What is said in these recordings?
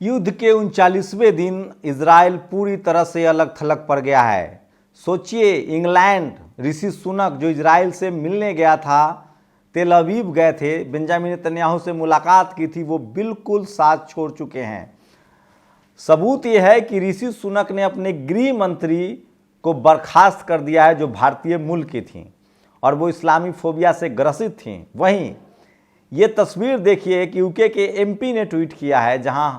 युद्ध के 39वें दिन इजराइल पूरी तरह से अलग थलग पड़ गया है। सोचिए, इंग्लैंड ऋषि सुनक जो इजराइल से मिलने गया था, तेल अवीव गए थे, बेंजामिन नेतन्याहू से मुलाकात की थी, वो बिल्कुल साथ छोड़ चुके हैं। सबूत यह है कि ऋषि सुनक ने अपने गृह मंत्री को बर्खास्त कर दिया है, जो भारतीय मूल की थीं और वो इस्लामी फोबिया से ग्रसित थीं। वहीं ये तस्वीर देखिए कि यूके के एमपी ने ट्वीट किया है, जहां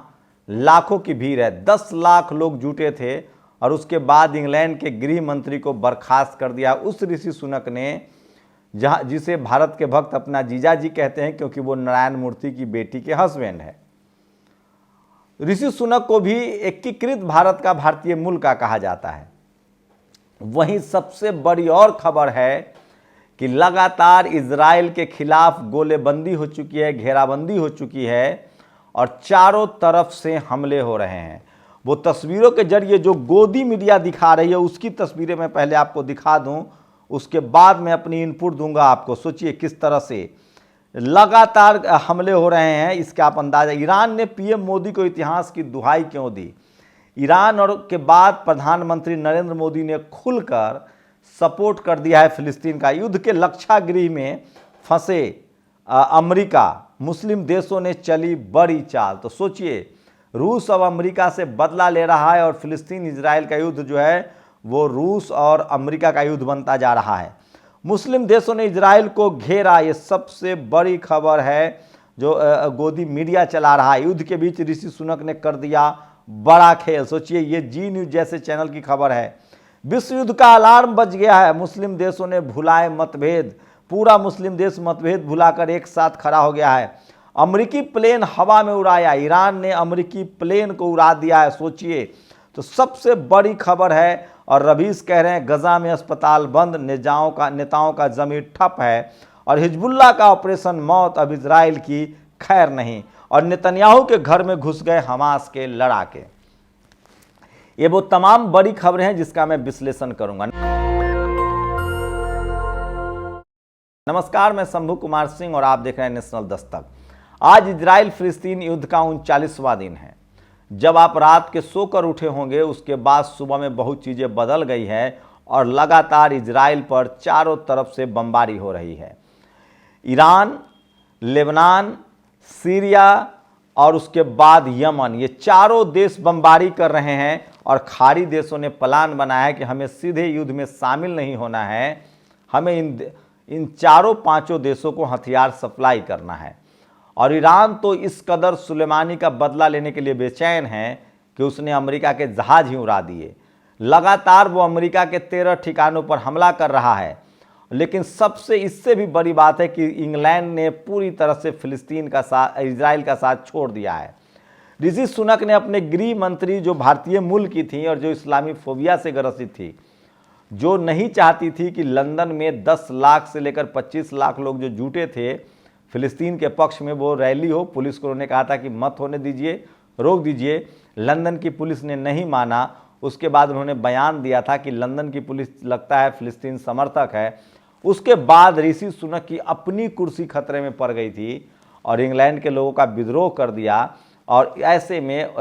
लाखों की भीड़ है, 10 लाख लोग जुटे थे और उसके बाद इंग्लैंड के गृह मंत्री को बर्खास्त कर दिया उस ऋषि सुनक ने, जिसे भारत के भक्त अपना जीजा जी कहते हैं, क्योंकि वो नारायण मूर्ति की बेटी के हस्बैंड है। ऋषि सुनक को भी एकीकृत भारत का भारतीय मूल का कहा जाता है। वहीं सबसे बड़ी और खबर है कि लगातार इजराइल के खिलाफ गोलेबंदी हो चुकी है, घेराबंदी हो चुकी है और चारों तरफ से हमले हो रहे हैं। वो तस्वीरों के जरिए जो गोदी मीडिया दिखा रही है, उसकी तस्वीरें मैं पहले आपको दिखा दूं, उसके बाद मैं अपनी इनपुट दूंगा आपको। सोचिए किस तरह से लगातार हमले हो रहे हैं, इसका आप अंदाजा। ईरान ने पीएम मोदी को इतिहास की दुहाई क्यों दी? ईरान और के बाद प्रधानमंत्री नरेंद्र मोदी ने खुलकर सपोर्ट कर दिया है फिलिस्तीन का। युद्ध के लक्षागृह में फंसे अमेरिका, मुस्लिम देशों ने चली बड़ी चाल। तो सोचिए, रूस अब अमेरिका से बदला ले रहा है और फिलिस्तीन इजराइल का युद्ध जो है वो रूस और अमेरिका का युद्ध बनता जा रहा है। मुस्लिम देशों ने इजराइल को घेरा, ये सबसे बड़ी खबर है जो गोदी मीडिया चला रहा है। युद्ध के बीच ऋषि सुनक ने कर दिया बड़ा खेल। सोचिए, ये जी न्यूज जैसे चैनल की खबर है। विश्व युद्ध का अलार्म बज गया है। मुस्लिम देशों ने भुलाए मतभेद, पूरा मुस्लिम देश मतभेद भुलाकर एक साथ खड़ा हो गया है। अमेरिकी प्लेन हवा में उड़ाया, ईरान ने अमेरिकी प्लेन को उड़ा दिया है। सोचिए, तो सबसे बड़ी खबर है। और रवीश कह रहे हैं गजा में अस्पताल बंद, नेताओं का जमीन ठप है और हिजबुल्लाह का ऑपरेशन मौत अब इजराइल की खैर नहीं। और नेतन्याहू के घर में घुस गए हमास के लड़ाके। ये वो तमाम बड़ी खबरें हैं जिसका मैं विश्लेषण करूंगा। नमस्कार, मैं शंभू कुमार सिंह और आप देख रहे हैं नेशनल दस्तक। आज इजराइल फिलिस्तीन युद्ध का 39वां दिन है। जब आप रात के सोकर उठे होंगे, उसके बाद सुबह में बहुत चीज़ें बदल गई है और लगातार इजराइल पर चारों तरफ से बमबारी हो रही है। ईरान, लेबनान, सीरिया और उसके बाद यमन, ये चारों देश बमबारी कर रहे हैं और खाड़ी देशों ने प्लान बनाया है कि हमें सीधे युद्ध में शामिल नहीं होना है, हमें इन चारों पांचों देशों को हथियार सप्लाई करना है। और ईरान तो इस कदर सुलेमानी का बदला लेने के लिए बेचैन है कि उसने अमेरिका के जहाज ही उड़ा दिए। लगातार वो अमेरिका के 13 ठिकानों पर हमला कर रहा है। लेकिन सबसे इससे भी बड़ी बात है कि इंग्लैंड ने पूरी तरह से इजराइल का साथ छोड़ दिया है। ऋषि सुनक ने अपने गृह मंत्री, जो भारतीय मूल की थी और जो इस्लामी फोबिया से ग्रसित थी, जो नहीं चाहती थी कि लंदन में 10 लाख से लेकर 25 लाख लोग जो जुटे थे फिलिस्तीन के पक्ष में वो रैली हो, पुलिस को उन्होंने कहा था कि मत होने दीजिए, रोक दीजिए। लंदन की पुलिस ने नहीं माना। उसके बाद उन्होंने बयान दिया था कि लंदन की पुलिस लगता है फिलिस्तीन समर्थक है। उसके बाद ऋषि सुनक की अपनी कुर्सी खतरे में पड़ गई थी और इंग्लैंड के लोगों का विद्रोह कर दिया और ऐसे में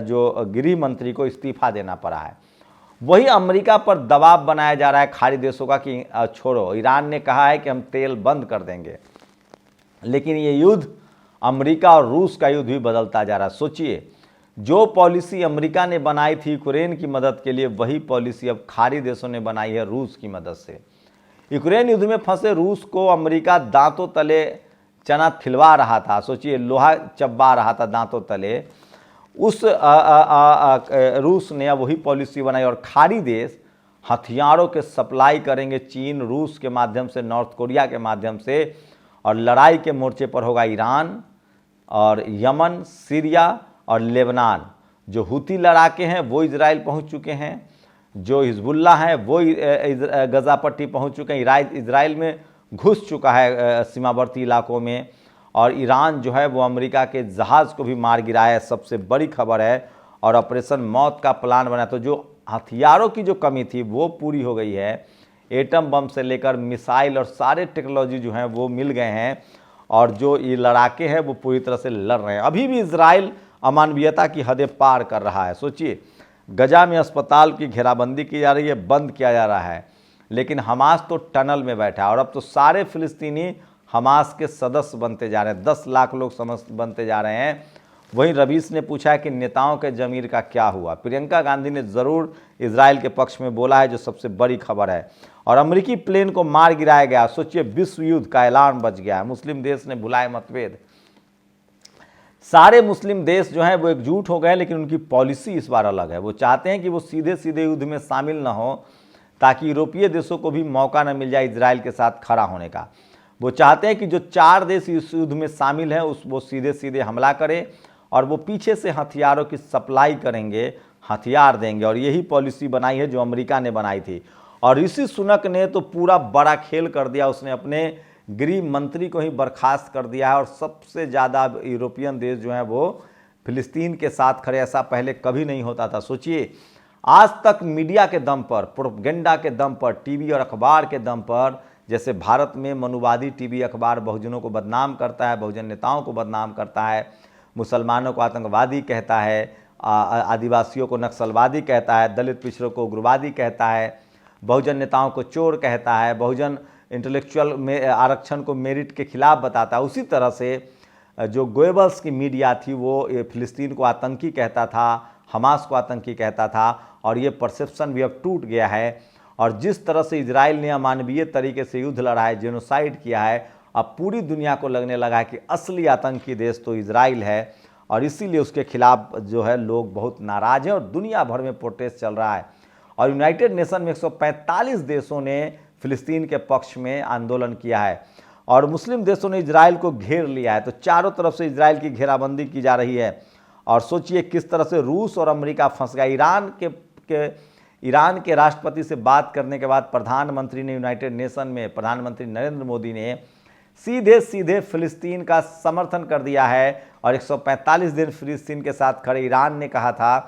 जो गृह मंत्री को इस्तीफा देना पड़ा है। वही अमेरिका पर दबाव बनाया जा रहा है खाड़ी देशों का कि छोड़ो। ईरान ने कहा है कि हम तेल बंद कर देंगे, लेकिन ये युद्ध अमेरिका और रूस का युद्ध भी बदलता जा रहा है। सोचिए, जो पॉलिसी अमेरिका ने बनाई थी यूक्रेन की मदद के लिए, वही पॉलिसी अब खाड़ी देशों ने बनाई है रूस की मदद से। यूक्रेन युद्ध में फंसे रूस को अमेरिका दांतों तले चना खिलवा रहा था। सोचिए, लोहा चबा रहा था दांतों तले। उस रूस ने वही पॉलिसी बनाई और खाड़ी देश हथियारों के सप्लाई करेंगे चीन, रूस के माध्यम से, नॉर्थ कोरिया के माध्यम से। और लड़ाई के मोर्चे पर होगा ईरान और यमन, सीरिया और लेबनान। जो हुती लड़ाके हैं वो इजराइल पहुंच चुके हैं, जो हिजबुल्ला हैं वो गजा पट्टी पहुंच चुके हैं। इजराइल में घुस चुका है सीमावर्ती इलाकों में। और ईरान जो है वो अमेरिका के जहाज़ को भी मार गिराया है, सबसे बड़ी खबर है। और ऑपरेशन मौत का प्लान बना। तो जो हथियारों की जो कमी थी वो पूरी हो गई है। एटम बम से लेकर मिसाइल और सारे टेक्नोलॉजी जो हैं वो मिल गए हैं और जो ये लड़ाके हैं वो पूरी तरह से लड़ रहे हैं। अभी भी इजराइल अमानवीयता की हदें पार कर रहा है। सोचिए, गजा में अस्पताल की घेराबंदी की जा रही है, बंद किया जा रहा है, लेकिन हमास तो टनल में बैठा है और अब तो सारे फिलिस्तीनी हमास के सदस्य बनते जा रहे हैं, 10 लाख लोग सदस्य बनते जा रहे हैं। वहीं रवीश ने पूछा है कि नेताओं के जमीर का क्या हुआ। प्रियंका गांधी ने ज़रूर इजराइल के पक्ष में बोला है, जो सबसे बड़ी खबर है। और अमेरिकी प्लेन को मार गिराया गया। सोचिए, विश्व युद्ध का ऐलान बच गया है। मुस्लिम देश ने भुलाए मतभेद। सारे मुस्लिम देश जो हैं वो एकजुट हो गए, लेकिन उनकी पॉलिसी इस बार अलग है। वो चाहते हैं कि वो सीधे सीधे युद्ध में शामिल न हो, ताकि यूरोपीय देशों को भी मौका न मिल जाए इजराइल के साथ खड़ा होने का। वो चाहते हैं कि जो 4 देश इस युद्ध में शामिल हैं वो सीधे सीधे हमला करें और वो पीछे से हथियारों की सप्लाई करेंगे, हथियार देंगे। और यही पॉलिसी बनाई है जो अमेरिका ने बनाई थी। और ऋषि सुनक ने तो पूरा बड़ा खेल कर दिया। उसने अपने गृह मंत्री को ही बर्खास्त कर दिया है और सबसे ज़्यादा यूरोपियन देश जो हैं वो फिलिस्तीन के साथ खड़े। ऐसा पहले कभी नहीं होता था। सोचिए, आज तक मीडिया के दम पर, प्रोपेगेंडा के दम पर, टीवी और अखबार के दम पर, जैसे भारत में मनुवादी टीवी अखबार बहुजनों को बदनाम करता है, बहुजन नेताओं को बदनाम करता है, मुसलमानों को आतंकवादी कहता है, आदिवासियों को नक्सलवादी कहता है, दलित पिछड़ों को उग्रवादी कहता है, बहुजन नेताओं को चोर कहता है, बहुजन इंटेलेक्चुअल में आरक्षण को मेरिट के खिलाफ बताता है। उसी तरह से जो गोएबल्स की मीडिया थी वो फिलिस्तीन को आतंकी कहता था, हमास को आतंकी कहता था। और ये परसेप्शन भी अब टूट गया है। और जिस तरह से इजराइल ने अमानवीय तरीके से युद्ध लड़ा है, जेनोसाइड किया है, अब पूरी दुनिया को लगने लगा है कि असली आतंकी देश तो इजराइल है। और इसीलिए उसके खिलाफ जो है लोग बहुत नाराज हैं और दुनिया भर में प्रोटेस्ट चल रहा है। और यूनाइटेड नेशन में 145 देशों ने फिलिस्तीन के पक्ष में आंदोलन किया है और मुस्लिम देशों ने इजराइल को घेर लिया है। तो चारों तरफ से इजराइल की घेराबंदी की जा रही है। और सोचिए किस तरह से रूस और अमेरिका फंस गया। ईरान के राष्ट्रपति से बात करने के बाद प्रधानमंत्री ने यूनाइटेड नेशन में, प्रधानमंत्री नरेंद्र मोदी ने सीधे सीधे फिलिस्तीन का समर्थन कर दिया है। और 145 दिन फिलिस्तीन के साथ खड़े ईरान ने कहा था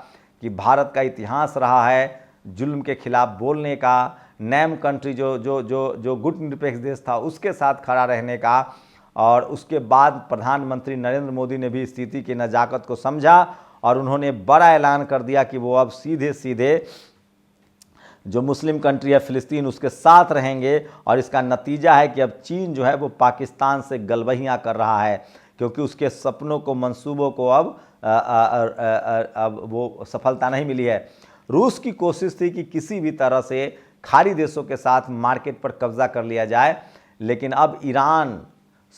कि भारत का इतिहास रहा है जुल्म के खिलाफ बोलने का, नैम कंट्री जो गुट निरपेक्ष देश था उसके साथ खड़ा रहने का। और उसके बाद प्रधानमंत्री नरेंद्र मोदी ने भी स्थिति की नज़ाकत को समझा और उन्होंने बड़ा ऐलान कर दिया कि वो अब सीधे सीधे जो मुस्लिम कंट्री है फिलिस्तीन उसके साथ रहेंगे। और इसका नतीजा है कि अब चीन जो है वो पाकिस्तान से गलबहियाँ कर रहा है, क्योंकि उसके सपनों को, मंसूबों को अब वो सफलता नहीं मिली है। रूस की कोशिश थी कि किसी भी तरह से खाड़ी देशों के साथ मार्केट पर कब्जा कर लिया जाए, लेकिन अब ईरान,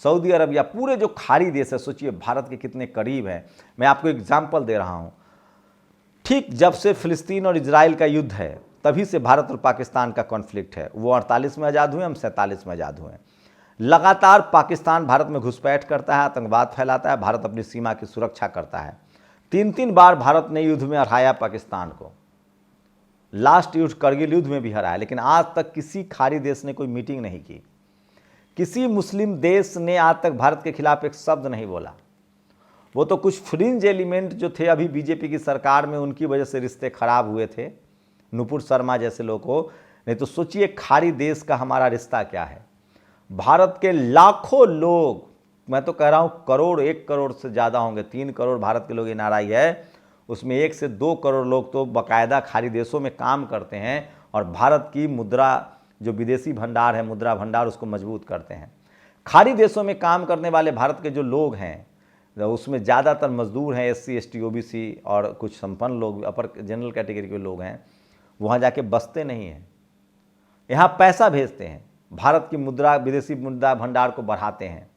सऊदी अरब या पूरे जो खाड़ी देश है, सोचिए भारत के कितने करीब हैं। मैं आपको एग्जाम्पल दे रहा हूँ। ठीक जब से फिलिस्तीन और इजराइल का युद्ध है तभी से भारत और पाकिस्तान का कॉन्फ्लिक्ट है। वो 48 में आज़ाद हुए, हम 47 में आज़ाद हुए। लगातार पाकिस्तान भारत में घुसपैठ करता है, आतंकवाद फैलाता है, भारत अपनी सीमा की सुरक्षा करता है। 3-3 बार भारत ने युद्ध में हराया पाकिस्तान को। लास्ट युद्ध करगिल युद्ध में भी हराया, लेकिन आज तक किसी खाड़ी देश ने कोई मीटिंग नहीं की। किसी मुस्लिम देश ने आज तक भारत के खिलाफ एक शब्द नहीं बोला। वो तो कुछ फ्रिंज एलिमेंट जो थे अभी बीजेपी की सरकार में, उनकी वजह से रिश्ते खराब हुए थे, नुपुर शर्मा जैसे लोग को। नहीं तो सोचिए खाड़ी देश का हमारा रिश्ता क्या है। भारत के लाखों लोग, मैं तो कह रहा हूँ करोड़, 1 करोड़ से ज़्यादा होंगे, 3 करोड़ भारत के लोग एनआरआई है, उसमें 1 से 2 करोड़ लोग तो बाकायदा खाड़ी देशों में काम करते हैं और भारत की मुद्रा, जो विदेशी भंडार है, मुद्रा भंडार, उसको मजबूत करते हैं। खाड़ी देशों में काम करने वाले भारत के जो लोग हैं उसमें ज़्यादातर मजदूर हैं, SC ST OBC और कुछ संपन्न लोग, अपर जनरल कैटेगरी के लोग हैं। वहाँ जाके बसते नहीं हैं, यहाँ पैसा भेजते हैं, भारत की मुद्रा, विदेशी मुद्रा भंडार को बढ़ाते हैं।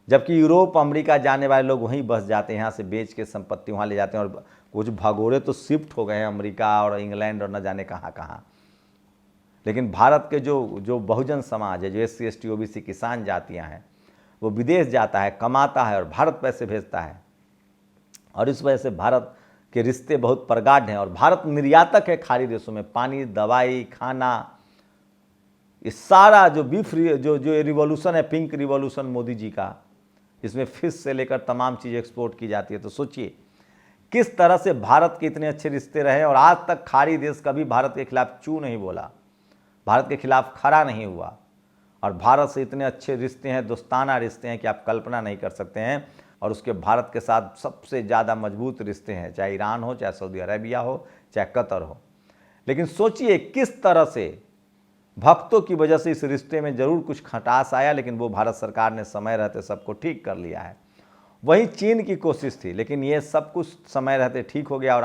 जबकि यूरोप, अमेरिका जाने वाले लोग वहीं बस जाते हैं, यहाँ से बेच के संपत्ति वहाँ ले जाते हैं। और कुछ भगोड़े तो शिफ्ट हो गए हैं अमेरिका और इंग्लैंड और न जाने कहाँ कहाँ। लेकिन भारत के जो बहुजन समाज है, जो SC ST OBC किसान जातियाँ हैं, वो विदेश जाता है, कमाता है और भारत पैसे भेजता है। और इस वजह से भारत के रिश्ते बहुत प्रगाढ़ हैं। और भारत निर्यातक है खाड़ी देशों में, पानी, दवाई, खाना, ये सारा जो बीफ जो रिवॉल्यूशन है, पिंक रिवॉल्यूशन मोदी जी का, इसमें फिश से लेकर तमाम चीज़ एक्सपोर्ट की जाती है। तो सोचिए किस तरह से भारत के इतने अच्छे रिश्ते रहे और आज तक खाड़ी देश कभी भारत के खिलाफ चू नहीं बोला, भारत के खिलाफ खड़ा नहीं हुआ। और भारत से इतने अच्छे रिश्ते हैं, दोस्ताना रिश्ते हैं कि आप कल्पना नहीं कर सकते हैं। और उसके भारत के साथ सबसे ज़्यादा मजबूत रिश्ते हैं, चाहे ईरान हो, चाहे सऊदी अरेबिया हो, चाहे कतर हो। लेकिन सोचिए किस तरह से भक्तों की वजह से इस रिश्ते में जरूर कुछ खटास आया, लेकिन वो भारत सरकार ने समय रहते सबको ठीक कर लिया है। वही चीन की कोशिश थी, लेकिन ये सब कुछ समय रहते ठीक हो गया। और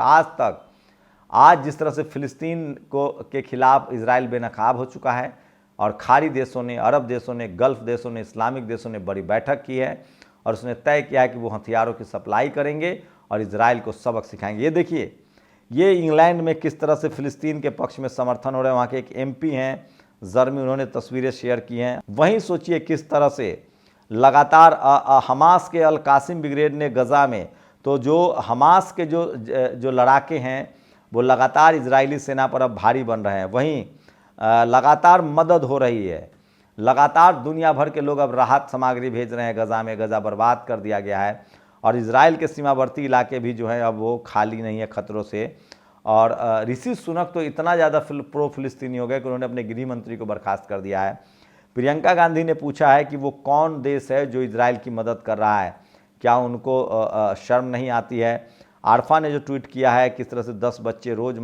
आज जिस तरह से फिलिस्तीन के खिलाफ इजराइल बेनकाब हो चुका है और खाड़ी देशों ने, अरब देशों ने, गल्फ देशों ने, इस्लामिक देशों ने बड़ी बैठक की है और उसने तय किया है कि वो हथियारों की सप्लाई करेंगे और इजराइल को सबक सिखाएंगे। ये देखिए, ये इंग्लैंड में किस तरह से फिलिस्तीन के पक्ष में समर्थन हो रहा है। वहाँ के एक MP हैं जर्मी, उन्होंने तस्वीरें शेयर की हैं। वहीं सोचिए किस तरह से लगातार हमास के अल कासिम ब्रिगेड ने गजा में, तो जो हमास के जो लड़ाके हैं वो लगातार इजरायली सेना पर अब भारी बन रहे हैं। वहीं लगातार मदद हो रही है, लगातार दुनिया भर के लोग अब राहत सामग्री भेज रहे हैं गजा में। गजा बर्बाद कर दिया गया है और इजराइल के सीमावर्ती इलाके भी जो है अब वो खाली नहीं है खतरों से। और ऋषि सुनक तो इतना ज़्यादा प्रो फिलिस्तीनी हो गए कि उन्होंने अपने गृह मंत्री को बर्खास्त कर दिया है। प्रियंका गांधी ने पूछा है कि वो कौन देश है जो इजराइल की मदद कर रहा है, क्या उनको शर्म नहीं आती है। आरफा ने जो ट्वीट किया है किस तरह से 10 बच्चे रोज़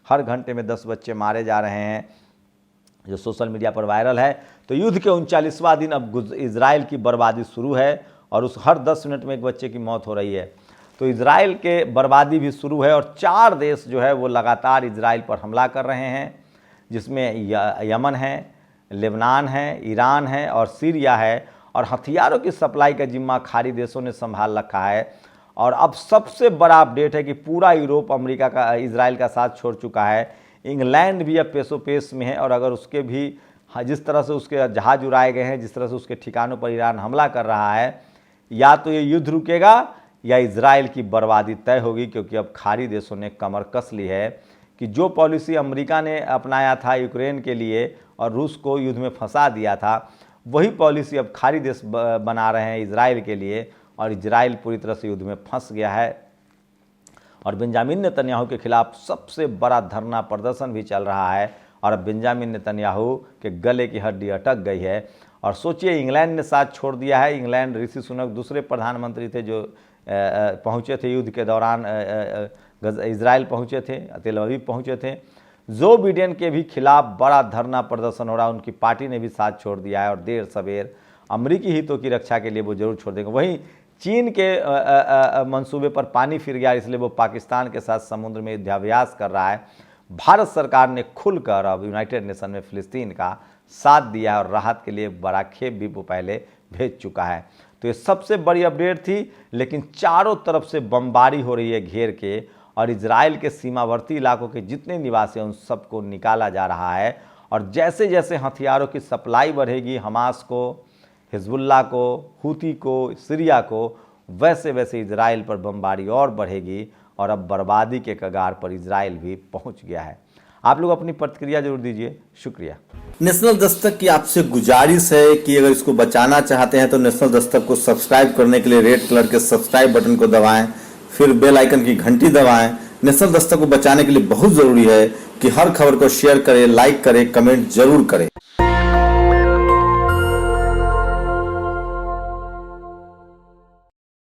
हर घंटे में 10 बच्चे मारे जा रहे हैं, जो सोशल मीडिया पर वायरल है। तो युद्ध के 39वां दिन अब इजराइल की बर्बादी शुरू है और उस हर 10 मिनट में एक बच्चे की मौत हो रही है। तो इजराइल के बर्बादी भी शुरू है और 4 देश जो है वो लगातार इजराइल पर हमला कर रहे हैं, जिसमें यमन है, लेबनान है, ईरान है और सीरिया है। और हथियारों की सप्लाई का जिम्मा खाड़ी देशों ने संभाल रखा है। और अब सबसे बड़ा अपडेट है कि पूरा यूरोप अमेरिका का इजराइल का साथ छोड़ चुका है। इंग्लैंड भी अब पेशोपेश में है और अगर उसके भी जिस तरह से उसके जहाज उड़ाए गए हैं, जिस तरह से उसके ठिकानों पर ईरान हमला कर रहा है, या तो ये युद्ध रुकेगा या इजराइल की बर्बादी तय होगी। क्योंकि अब खाड़ी देशों ने कमर कस ली है कि जो पॉलिसी अमेरिका ने अपनाया था यूक्रेन के लिए और रूस को युद्ध में फंसा दिया था, वही पॉलिसी अब खाड़ी देश बना रहे हैं इजराइल के लिए। और इजराइल पूरी तरह से युद्ध में फंस गया है और बेंजामिन नेतन्याहू के खिलाफ सबसे बड़ा धरना प्रदर्शन भी चल रहा है। और अब बेंजामिन नेतन्याहू के गले की हड्डी अटक गई है। और सोचिए, इंग्लैंड ने साथ छोड़ दिया है। इंग्लैंड, ऋषि सुनक दूसरे प्रधानमंत्री थे जो पहुँचे थे युद्ध के दौरान, इजराइल पहुँचे थे, तेल अवीव पहुँचे थे। जो बिडेन के भी खिलाफ बड़ा धरना प्रदर्शन हो रहा है, उनकी पार्टी ने भी साथ छोड़ दिया है और देर सवेर अमरीकी हितों की रक्षा के लिए वो जरूर छोड़ देंगे। वहीं चीन के मंसूबे पर पानी फिर गया, इसलिए वो पाकिस्तान के साथ समुद्र में युद्धाभ्यास कर रहा है। भारत सरकार ने खुलकर अब यूनाइटेड नेशन में फिलिस्तीन का साथ दिया है और राहत के लिए बड़ा खेप भी वो पहले भेज चुका है। तो ये सबसे बड़ी अपडेट थी। लेकिन चारों तरफ से बमबारी हो रही है घेर के और इजराइल के सीमावर्ती इलाकों के जितने निवासी हैं उन सबको निकाला जा रहा है। और जैसे जैसे हथियारों की सप्लाई बढ़ेगी हमास को, हिजबुल्लाह को, हूती को, सीरिया को, वैसे वैसे इजराइल पर बमबारी और बढ़ेगी और अब बर्बादी के कगार पर इजराइल भी पहुंच गया है। आप लोग अपनी प्रतिक्रिया जरूर दीजिए। शुक्रिया। नेशनल दस्तक की आपसे गुजारिश है कि अगर इसको बचाना चाहते हैं तो नेशनल दस्तक को सब्सक्राइब करने के लिए रेड कलर के सब्सक्राइब बटन को दबाएं, फिर बेल आइकन की घंटी दबाएं। नेशनल दस्तक को बचाने के लिए बहुत जरूरी है कि हर खबर को शेयर करें, लाइक करें, कमेंट जरूर करें।